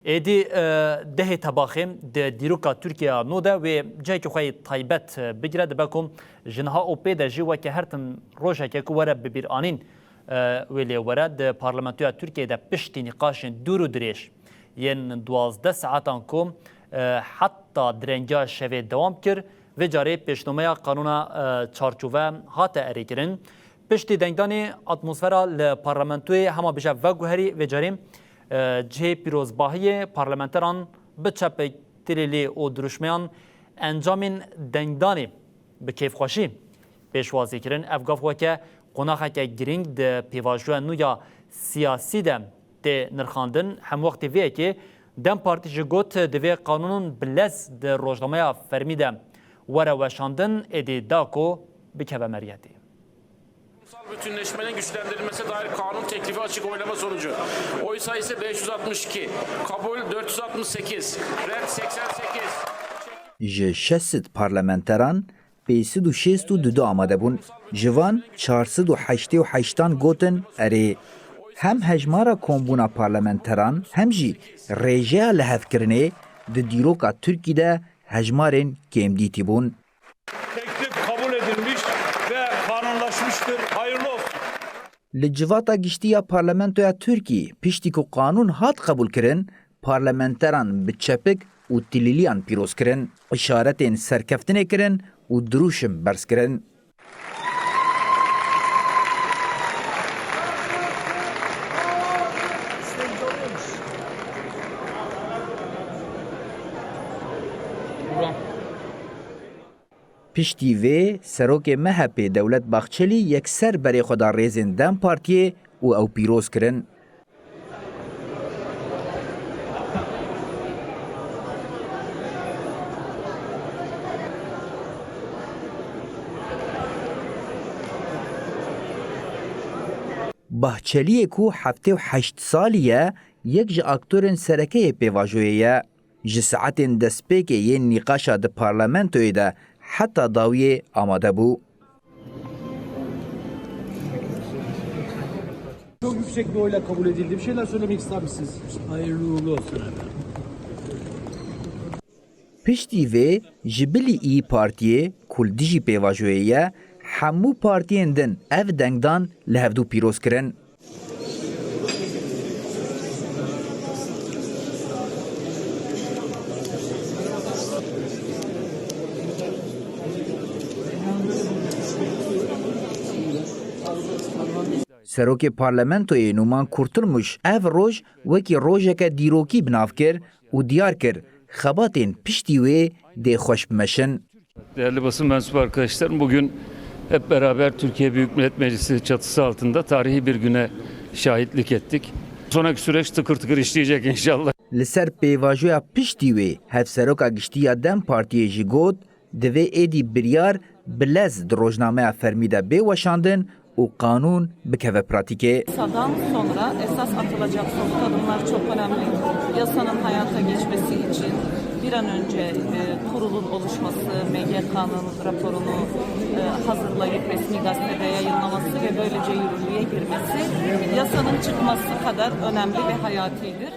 Êdî dehê tebaxêm di dîroka Tirkiya nû de wê cihekî xwe yê taybet bigire dibe ku ji niha opê de jî weke her tim rojeke ku were bibîranîn wê lê were di Parlamentoya Tirkiyeyê de piştî nîqaşên dûr û dirêj yên 12 saetan ku heta direngiya şevê dewam kir vê carê pêşnomeya qanûna çarçove hate erêkirin piştî dengdanê atmosfera li parlamentoyê hema bije veguherî vê carê cihê pîrozbahiyê parlamenteran bi çepektirêlê û duruşmeyan encamên dengdanê bi kêfxweşî pêşwazî kirin. Ev gav weke qonaxeke girîng di pêvajoya nû ya siyasî de tê nirxandin. Hem wextê vê yekê Dem Partî ji got divê qanûnun bi lez di rojnameya fermî de were weşandin êdî da ku bikeve meriyetê. Bütünleşmenin güçlendirilmesine dair kanun teklifi açık oylama sonucu. Oy sayısı 562, kabul 468, red 88. Ji 60 parlamenteran 562 amade bûn. Ji van 488 gotin erê. Hem hejmara kombûna parlamenteran hem jî rêjeya lihevkirinê di dîroka Tirkî de hejmarên kêmdîtî bûn. Teklif kabul edilmiş ve kanunlaşmıştır. Hayırlı olsun. Li civata giştiya parlamentoya Tirkî piştî ku qanûn hat qebûl kirin, parlamenteran bi çepik û tilîliyan pîroz kirin, îşaretên serkeftinê kirin û dirûşin berz kirin. Piştî vê serokê MHP Dewlet Bahçelî yekser berê xwe da rêzên Dem Partiyê û ew pîroz kirin. Bahçeliyê ku 78 salî ye, yek ji aktorên serekeyê pêvajoyê ye. Ji saetên destpêkê yên nîqaşa di parlamentoyê de heta dawiyê amade bû. Çok yüksek bir oyla kabul edildi. Bir şeyler söylemek ister misiniz? Hayırlı uğurlu olsun efendim. Piştî vê ji bilî İYİ Partiyê Kurdî jî pêvajoyê ye, hemû partiyên din ev dengdan li hevdû pîroz kirin. Serokê parlamentoyê Numan Kurtulmuş ev roj wekî rojeke dîrokî binav kir û diyar kir xebatên piştî wê dê xweş bimeşin. Değerli basın mensubu arkadaşlarım, bugün hep beraber Türkiye Büyük Millet Meclisi çatısı altında tarihi bir güne şahitlik ettik. Sonraki süreç tıkır tıkır işleyecek inşallah. Li ser pêvajoya piştî wê hevseroka giştiya Dem Partiyê jî got divê êdî biryar bi lez di rojnameya fermî de bê weşandin û kanûn bikeve pratikê. Yasadan sonra esas atılacak somut adımlar çok önemli. Yasanın hayata geçmesi için bir an önce kurulun oluşması, MGK'nın raporunu hazırlayıp resmi gazetede yayınlaması ve böylece yürürlüğe girmesi yasanın çıkması kadar önemli ve hayatidir.